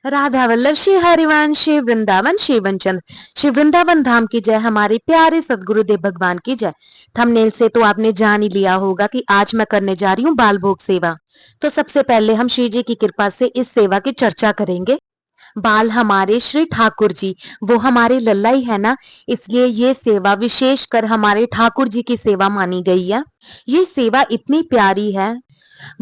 राधा वल्लभ श्री हरिवंश श्री वृंदावन शिवन चंद श्री वृंदावन धाम की जय। हमारे प्यारे सदगुरुदेव भगवान की जय। थंबनेल से तो आपने जान ही लिया होगा कि आज मैं करने जा रही हूँ बाल भोग सेवा। तो सबसे पहले हम श्री जी की कृपा से इस सेवा की चर्चा करेंगे। बाल हमारे श्री ठाकुर जी, वो हमारे लल्ला ही है ना, इसलिए ये सेवा विशेषकर हमारे ठाकुर जी की सेवा मानी गई है। ये सेवा इतनी प्यारी है।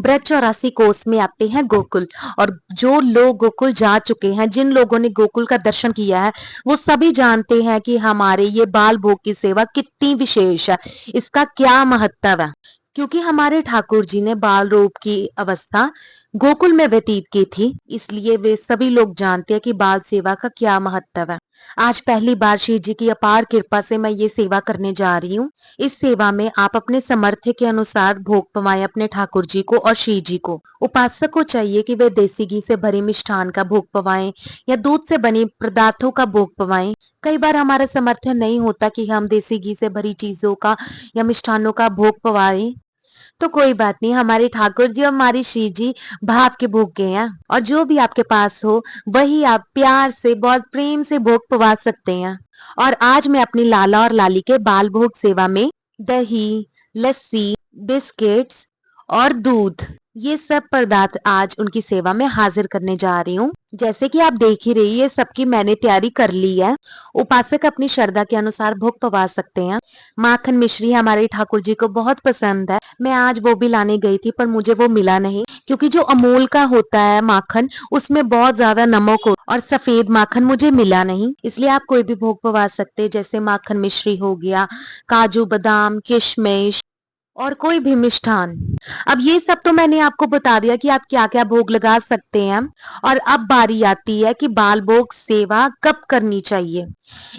ब्रज 84 कोस में आते हैं गोकुल, और जो लोग गोकुल जा चुके हैं, जिन लोगों ने गोकुल का दर्शन किया है, वो सभी जानते हैं कि हमारे ये बाल भोग की सेवा कितनी विशेष है, इसका क्या महत्व है। क्योंकि हमारे ठाकुर जी ने बाल रूप की अवस्था गोकुल में व्यतीत की थी, इसलिए वे सभी लोग जानते हैं कि बाल सेवा का क्या महत्व है। आज पहली बार श्री जी की अपार कृपा से मैं ये सेवा करने जा रही हूँ। इस सेवा में आप अपने सामर्थ्य के अनुसार भोग पवाएं अपने ठाकुर जी को और श्री जी को। उपासक को चाहिए कि वे देसी घी से भरी मिष्ठान का भोग पवाएं या दूध से बनी पदार्थों का भोग पवाएं। कई बार हमारा सामर्थ्य नहीं होता कि हम देसी घी से भरी चीजों का या मिष्ठानों का भोग पवाएं, तो कोई बात नहीं, हमारे ठाकुर जी और हमारी श्री जी भाव के भोग गए हैं, और जो भी आपके पास हो वही आप प्यार से बहुत प्रेम से भोग पवा सकते हैं। और आज मैं अपनी लाला और लाली के बाल भोग सेवा में दही, लस्सी, बिस्किट्स और दूध, ये सब पदार्थ आज उनकी सेवा में हाजिर करने जा रही हूँ। जैसे कि आप देख ही रही, ये सबकी मैंने तैयारी कर ली है। उपासक अपनी श्रद्धा के अनुसार भोग पवा सकते हैं। माखन मिश्री हमारे ठाकुर जी को बहुत पसंद है। मैं आज वो भी लाने गई थी, पर मुझे वो मिला नहीं, क्योंकि जो अमूल का होता है माखन, उसमें बहुत ज्यादा नमक हो, और सफेद माखन मुझे मिला नहीं। इसलिए आप कोई भी भोग पवा सकते हैं, जैसे माखन मिश्री हो गया, काजू बादाम किशमिश, और कोई भी मिष्ठान। अब ये सब तो मैंने आपको बता दिया कि आप क्या क्या भोग लगा सकते हैं। और अब बारी आती है कि बाल भोग सेवा कब करनी चाहिए।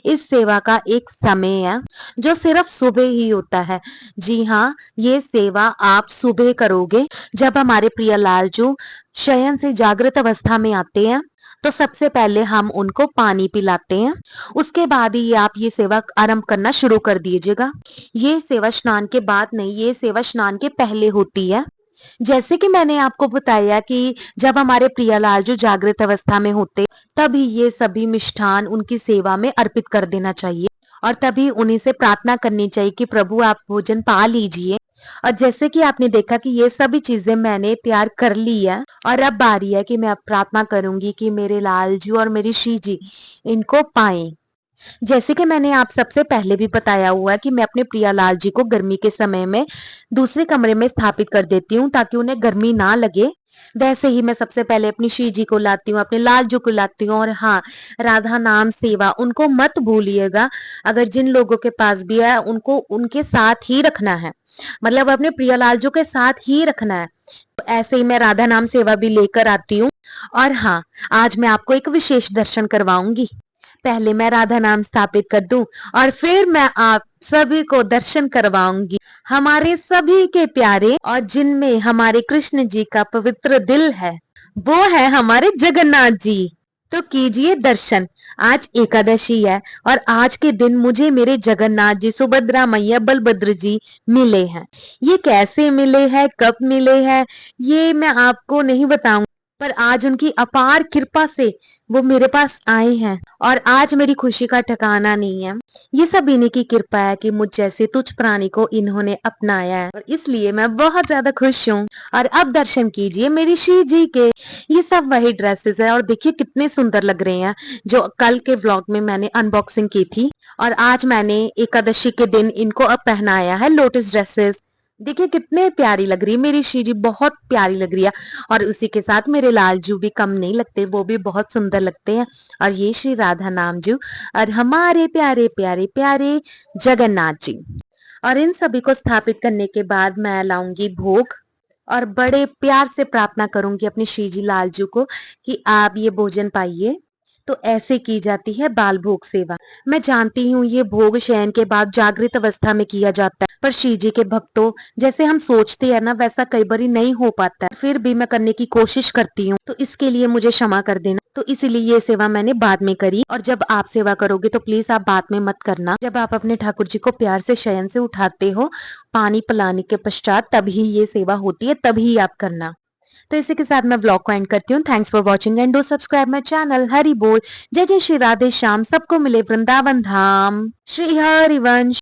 इस सेवा का एक समय है जो सिर्फ सुबह ही होता है। जी हाँ, ये सेवा आप सुबह करोगे। जब हमारे प्रिय लालजू शयन से जागृत अवस्था में आते हैं, तो सबसे पहले हम उनको पानी पिलाते हैं। उसके बाद ही आप ये सेवा आरंभ करना शुरू कर दीजिएगा। ये सेवा स्नान के बाद नहीं, ये सेवा स्नान के पहले होती है। जैसे कि मैंने आपको बताया कि जब हमारे प्रियालाल जो जागृत अवस्था में होते, तभी ये सभी मिष्ठान उनकी सेवा में अर्पित कर देना चाहिए, और तभी उन्हीं से प्रार्थना करनी चाहिए कि प्रभु आप भोजन पा लीजिए। और जैसे कि आपने देखा कि ये सभी चीजें मैंने तैयार कर ली है, और अब बारी है कि मैं अब प्रार्थना करूंगी कि मेरे लाल जी और मेरी श्री जी इनको पाएं। जैसे कि मैंने आप सबसे पहले भी बताया हुआ है कि मैं अपने प्रियालाल जी को गर्मी के समय में दूसरे कमरे में स्थापित कर देती हूँ, ताकि उन्हें गर्मी ना लगे। वैसे ही मैं सबसे पहले अपनी श्री जी को लाती हूँ, अपने लाल जी को लाती हूँ। और हाँ, राधा नाम सेवा उनको मत भूलिएगा। अगर जिन लोगों के पास भी है, उनको उनके साथ ही रखना है, मतलब अपने प्रियालाल जी के साथ ही रखना है। ऐसे ही मैं राधा नाम सेवा भी लेकर आती हूँ। और हाँ, आज मैं आपको एक विशेष दर्शन करवाऊंगी। पहले मैं राधा नाम स्थापित कर दूं, और फिर मैं आप सभी को दर्शन करवाऊंगी, हमारे सभी के प्यारे, और जिनमें हमारे कृष्ण जी का पवित्र दिल है, वो है हमारे जगन्नाथ जी। तो कीजिए दर्शन। आज एकादशी है, और आज के दिन मुझे मेरे जगन्नाथ जी, सुभद्रा मैया, बलभद्र जी मिले हैं। ये कैसे मिले हैं, कब मिले हैं, ये मैं आपको नहीं बताऊंगी, पर आज उनकी अपार कृपा से वो मेरे पास आए हैं, और आज मेरी खुशी का ठिकाना नहीं है। ये सब इन्हीं की कृपा है कि मुझ जैसे तुच्छ प्राणी को इन्होंने अपनाया है, और इसलिए मैं बहुत ज्यादा खुश हूँ। और अब दर्शन कीजिए मेरी श्री जी के। ये सब वही ड्रेसेस है, और देखिए कितने सुंदर लग रहे हैं, जो कल के व्लॉग में मैंने अनबॉक्सिंग की थी। और आज मैंने एकादशी के दिन इनको अब पहनाया है लोटस ड्रेसेस। देखिए कितने प्यारी लग रही है मेरी श्री जी, बहुत प्यारी लग रही है। और उसी के साथ मेरे लालजू भी कम नहीं लगते, वो भी बहुत सुंदर लगते हैं। और ये श्री राधा नामजू, और हमारे प्यारे प्यारे प्यारे जगन्नाथ जी। और इन सभी को स्थापित करने के बाद मैं लाऊंगी भोग, और बड़े प्यार से प्रार्थना करूंगी अपनी श्री जी लालजू को कि आप ये भोजन पाइए। तो ऐसे की जाती है बाल भोग सेवा। मैं जानती हूँ ये भोग शयन के बाद जागृत अवस्था में किया जाता है, पर श्री जी के भक्तों, जैसे हम सोचते हैं ना, वैसा कई बार नहीं हो पाता है। फिर भी मैं करने की कोशिश करती हूँ, तो इसके लिए मुझे क्षमा कर देना। तो इसीलिए ये सेवा मैंने बाद में करी, और जब आप सेवा करोगे तो प्लीज आप बाद में मत करना। जब आप अपने ठाकुर जी को प्यार से शयन से उठाते हो, पानी पिलाने के पश्चात, तभी ये सेवा होती है, तभी आप करना। तो इसी के साथ मैं व्लॉग को एंड करती हूँ। Thanks for watching and do subscribe my channel. Hari बोल, जय जय श्री राधे श्याम, सबको मिले वृंदावन धाम। श्री हरिवंश।